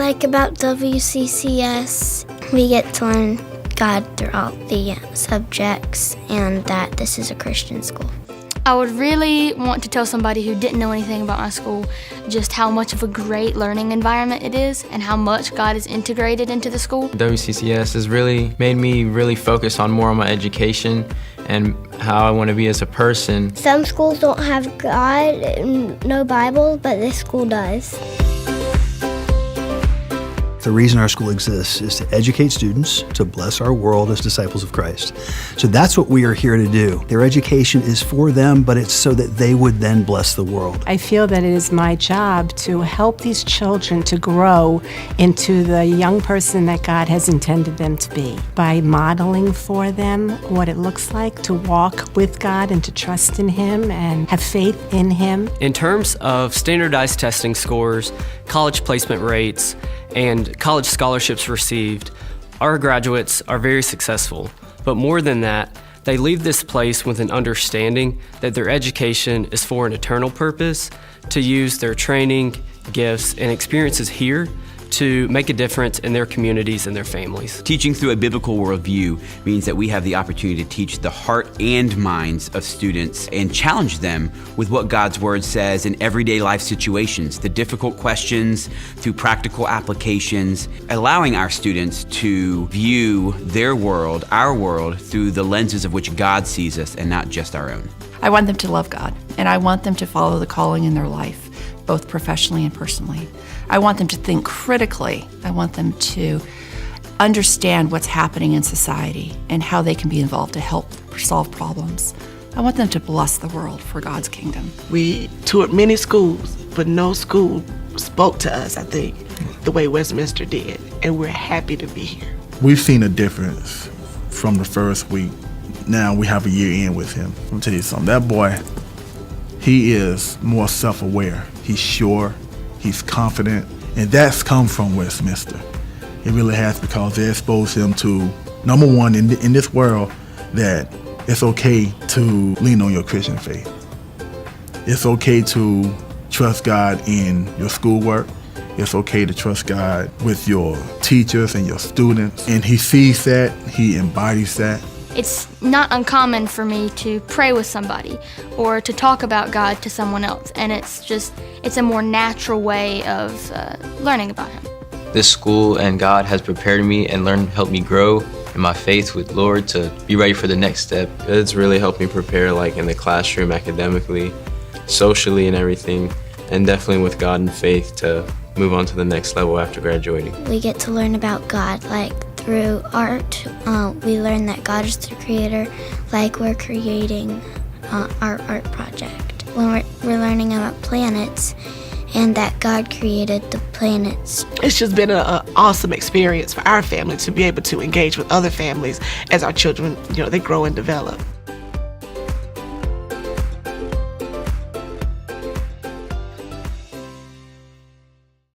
like about WCCS, we get to learn God throughout the subjects and that this is a Christian school. I would really want to tell somebody who didn't know anything about my school just how much of a great learning environment it is and how much God is integrated into the school. WCCS has really made me really focus more on my education and how I want to be as a person. Some schools don't have God and no Bible, but this school does. The reason our school exists is to educate students to bless our world as disciples of Christ. So that's what we are here to do. Their education is for them, but it's so that they would then bless the world. I feel that it is my job to help these children to grow into the young person that God has intended them to be by modeling for them what it looks like to walk with God and to trust in Him and have faith in Him. In terms of standardized testing scores, college placement rates, and college scholarships received, our graduates are very successful. But more than that, they leave this place with an understanding that their education is for an eternal purpose, to use their training, gifts, and experiences here to make a difference in their communities and their families. Teaching through a biblical worldview means that we have the opportunity to teach the heart and minds of students and challenge them with what God's Word says in everyday life situations, the difficult questions through practical applications, allowing our students to view their world, our world, through the lenses of which God sees us and not just our own. I want them to love God, and I want them to follow the calling in their life, both professionally and personally. I want them to think critically. I want them to understand what's happening in society and how they can be involved to help solve problems. I want them to bless the world for God's kingdom. We toured many schools, but no school spoke to us, I think, the way Westminster did, and we're happy to be here. We've seen a difference from the first week. Now we have a year in with him. I'm gonna tell you something, that boy, he is more self-aware. He's sure, he's confident, and that's come from Westminster. It really has, because they exposed him to, number one, in this world, that it's okay to lean on your Christian faith. It's okay to trust God in your schoolwork. It's okay to trust God with your teachers and your students. And he sees that, he embodies that. It's not uncommon for me to pray with somebody or to talk about God to someone else, and it's a more natural way of learning about Him. This school and God has prepared me and helped me grow in my faith with Lord to be ready for the next step. It's really helped me prepare in the classroom, academically, socially and everything, and definitely with God and faith to move on to the next level after graduating. We get to learn about God, through art. We learn that God is the creator, we're creating our art project. When we're learning about planets and that God created the planets. It's just been an awesome experience for our family to be able to engage with other families as our children, they grow and develop.